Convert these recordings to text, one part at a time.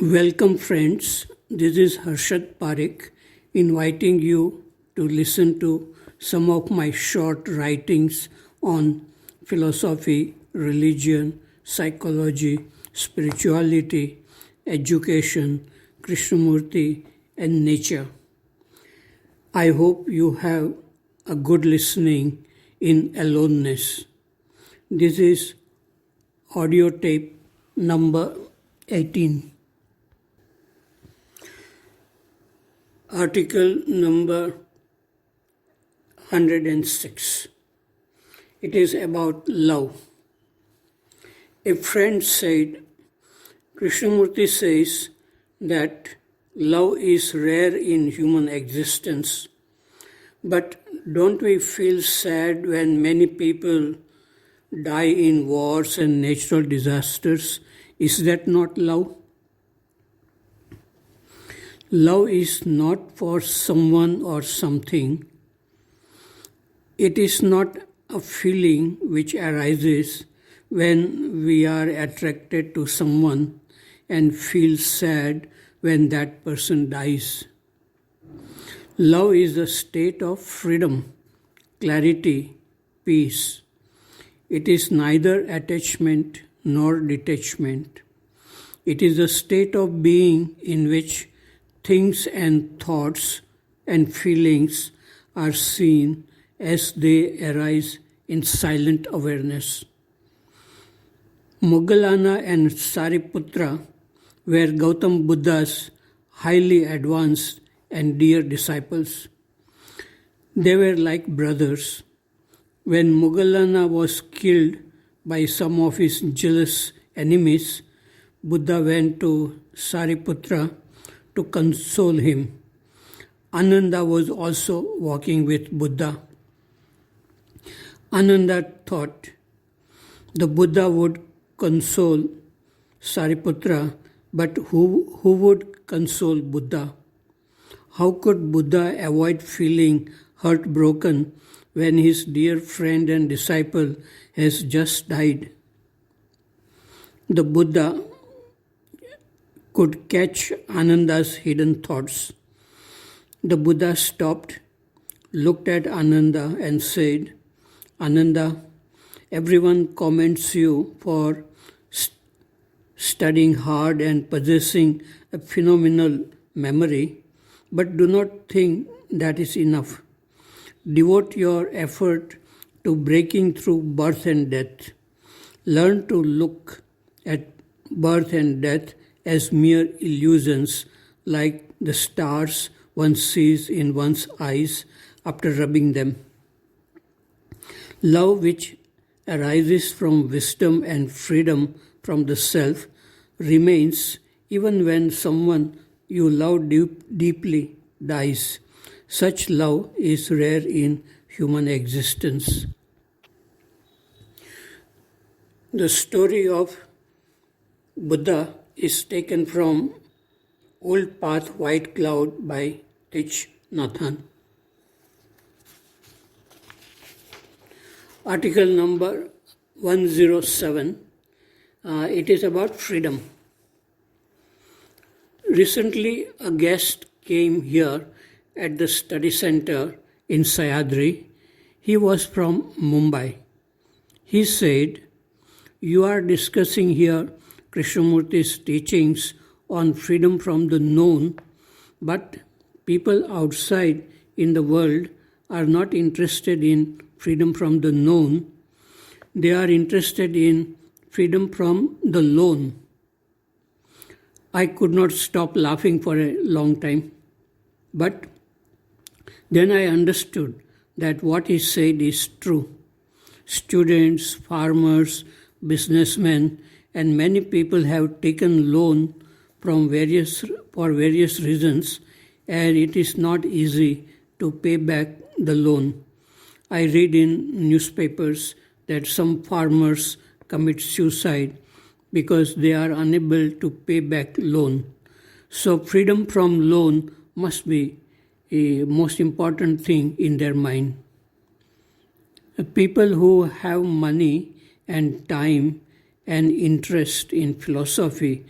Welcome, friends. This is Harshad Parekh inviting you to listen to some of my short writings on philosophy, religion, psychology, spirituality, education, Krishnamurti, and nature. I hope you have a good listening in aloneness. This is audio tape number 18. Article number 106. It is about love. A friend said, Krishnamurti says that love is rare in human existence. But don't we feel sad when many people die in wars and natural disasters? Is that not love? Love is not for someone or something. It is not a feeling which arises when we are attracted to someone and feel sad when that person dies. Love is a state of freedom, clarity, peace. It is neither attachment nor detachment. It is a state of being in which things and thoughts and feelings are seen as they arise in silent awareness. Moggallana and Sariputra were Gautam Buddha's highly advanced and dear disciples. They were like brothers. When Moggallana was killed by some of his jealous enemies, Buddha went to Sariputra to console him. Ananda was also walking with Buddha. Ananda thought the Buddha would console Sariputra, but who would console Buddha? How could Buddha avoid feeling heartbroken when his dear friend and disciple has just died? The Buddha could catch Ananda's hidden thoughts. The Buddha stopped, looked at Ananda and said, Ananda, everyone commends you for studying hard and possessing a phenomenal memory, but do not think that is enough. Devote your effort to breaking through birth and death. Learn to look at birth and death as mere illusions, like the stars one sees in one's eyes after rubbing them. Love which arises from wisdom and freedom from the self remains even when someone you love deeply dies. Such love is rare in human existence. The story of Buddha is taken from Old Path White Cloud by Thich Nathan. Article number 107. It is about freedom. Recently, a guest came here at the study center in Sayadri. He was from Mumbai. He said, "You are discussing here Krishnamurti's teachings on freedom from the known, but people outside in the world are not interested in freedom from the known. They are interested in freedom from the lone." I could not stop laughing for a long time, but then I understood that what he said is true. Students, farmers, businessmen, and many people have taken loan for various reasons, and it is not easy to pay back the loan. I read in newspapers that some farmers commit suicide because they are unable to pay back loan. So freedom from loan must be a most important thing in their mind. People who have money and time and interest in philosophy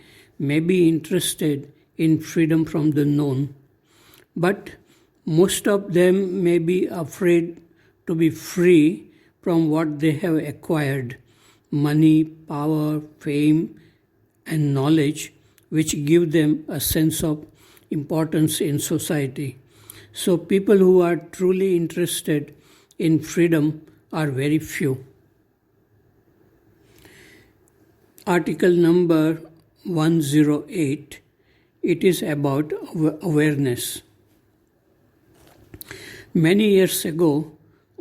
may be interested in freedom from the known, but most of them may be afraid to be free from what they have acquired: money, power, fame, and knowledge, which give them a sense of importance in society. So, people who are truly interested in freedom are very few. Article number 108, it is about awareness. Many years ago,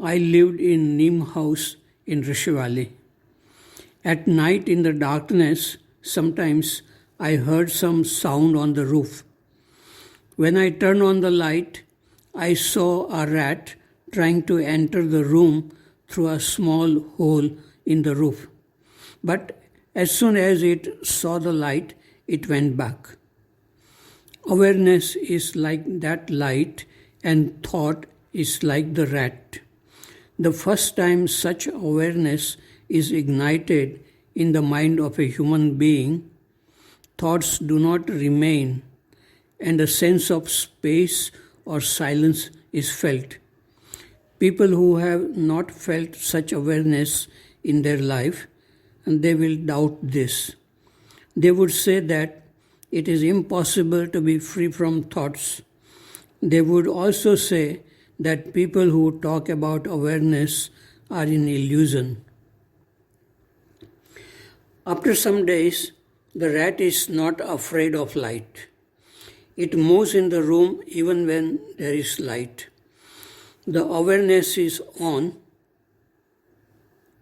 I lived in Neem House in Rishi Valley. At night in the darkness, sometimes I heard some sound on the roof. When I turned on the light, I saw a rat trying to enter the room through a small hole in the roof. But as soon as it saw the light, it went back. Awareness is like that light, and thought is like the rat. The first time such awareness is ignited in the mind of a human being, thoughts do not remain, and a sense of space or silence is felt. People who have not felt such awareness in their life, and they will doubt this. They would say that it is impossible to be free from thoughts. They would also say that people who talk about awareness are in illusion. After some days, the rat is not afraid of light. It moves in the room even when there is light. The awareness is on,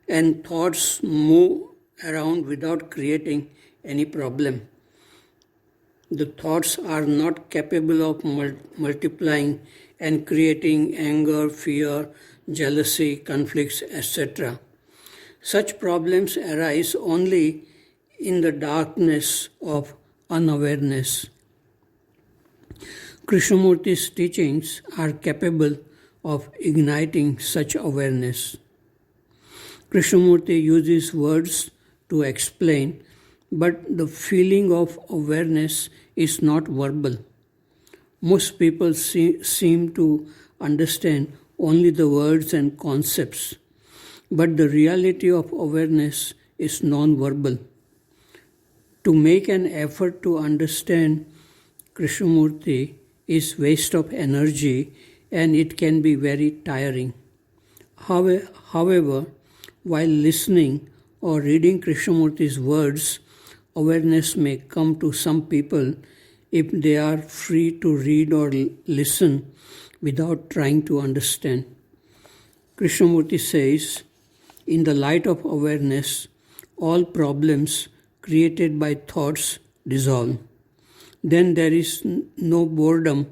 and thoughts move around without creating any problem. The thoughts are not capable of multiplying and creating anger, fear, jealousy, conflicts, etc. Such problems arise only in the darkness of unawareness. Krishnamurti's teachings are capable of igniting such awareness. Krishnamurti uses words to explain, but the feeling of awareness is not verbal. Most people seem to understand only the words and concepts, but the reality of awareness is non-verbal. To make an effort to understand Krishnamurti is waste of energy, and it can be very tiring. However, while listening or reading Krishnamurti's words, awareness may come to some people if they are free to read or listen without trying to understand. Krishnamurti says, in the light of awareness, all problems created by thoughts dissolve. Then there is no boredom,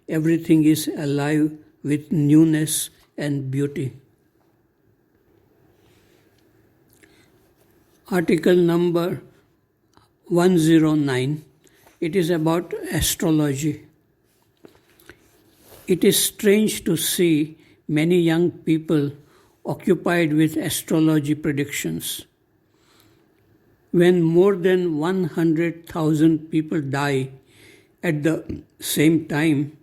everything is alive with newness and beauty. Article number 109, it is about astrology. It is strange to see many young people occupied with astrology predictions. When more than 100,000 people die at the same time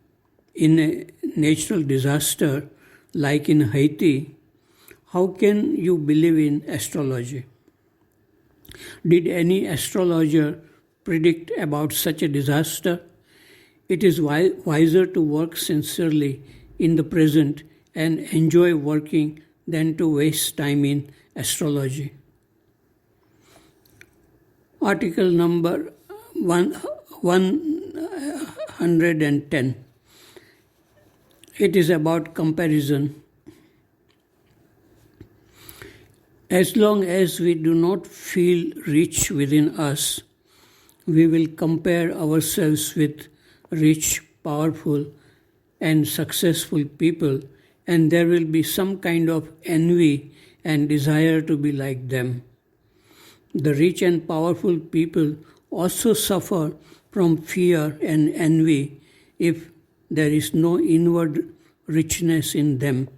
in a natural disaster like in Haiti, how can you believe in astrology? Did any astrologer predict about such a disaster? It is wiser to work sincerely in the present and enjoy working than to waste time in astrology. Article number 110. It is about comparison. As long as we do not feel rich within us, we will compare ourselves with rich, powerful, and successful people, and there will be some kind of envy and desire to be like them. The rich and powerful people also suffer from fear and envy if there is no inward richness in them.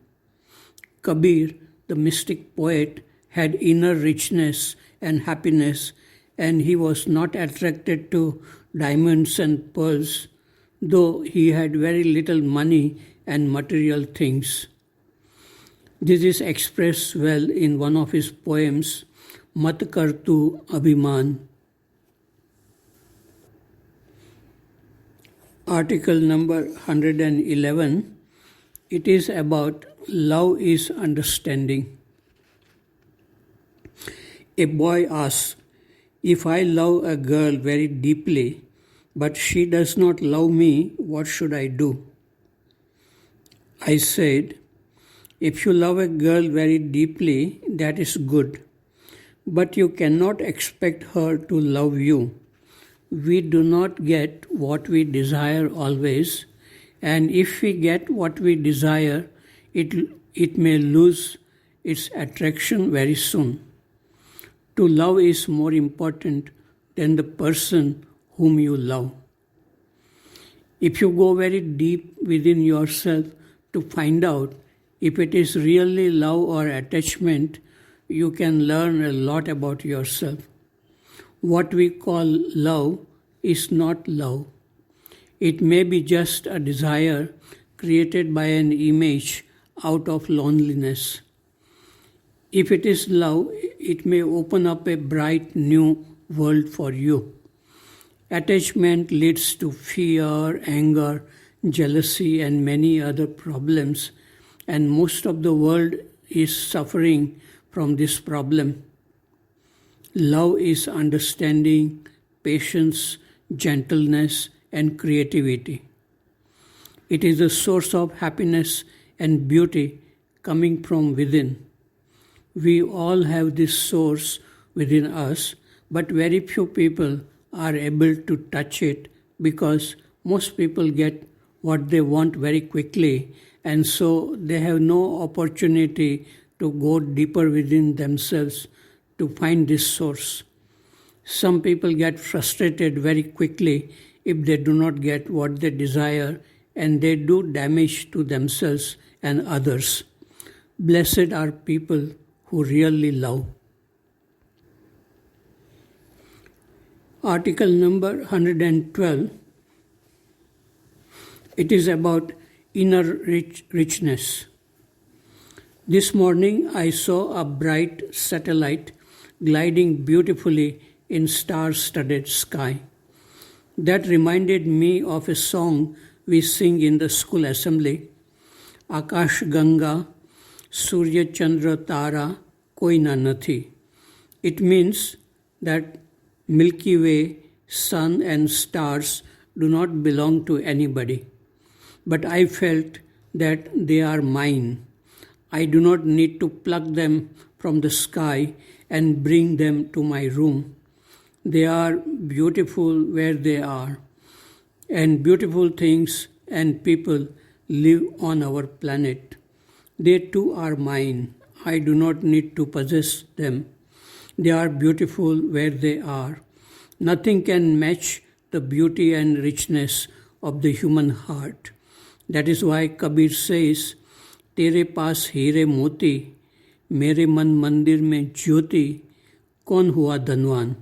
Kabir, the mystic poet, had inner richness and happiness, and he was not attracted to diamonds and pearls, though he had very little money and material things. This is expressed well in one of his poems, Mat Kar Tu Abhiman. Article number 111. It is about love is understanding. A boy asks, if I love a girl very deeply, but she does not love me, what should I do? I said, if you love a girl very deeply, that is good, but you cannot expect her to love you. We do not get what we desire always, and if we get what we desire, it may lose its attraction very soon. To love is more important than the person whom you love. If you go very deep within yourself to find out if it is really love or attachment, you can learn a lot about yourself. What we call love is not love. It may be just a desire created by an image out of loneliness. If it is love, it may open up a bright new world for you. Attachment leads to fear, anger, jealousy, and many other problems, and most of the world is suffering from this problem. Love is understanding, patience, gentleness, and creativity. It is a source of happiness and beauty coming from within. We all have this source within us, but very few people are able to touch it because most people get what they want very quickly, and so they have no opportunity to go deeper within themselves to find this source. Some people get frustrated very quickly if they do not get what they desire, and they do damage to themselves and others. Blessed are people who really love. Article number 112. It is about inner richness. This morning I saw a bright satellite gliding beautifully in star-studded sky. That reminded me of a song we sing in the school assembly, Akash Ganga, Surya Chandra Tara, Koi na Nathi. It means that Milky Way, sun and stars do not belong to anybody. But I felt that they are mine. I do not need to pluck them from the sky and bring them to my room. They are beautiful where they are, and beautiful things and people live on our planet. They too are mine. I do not need to possess them. They are beautiful where they are. Nothing can match the beauty and richness of the human heart. That is why Kabir says, तेरे पास हीरे मोती, मेरे मन मंदिर में ज्योति, कौन हुआ धनवान?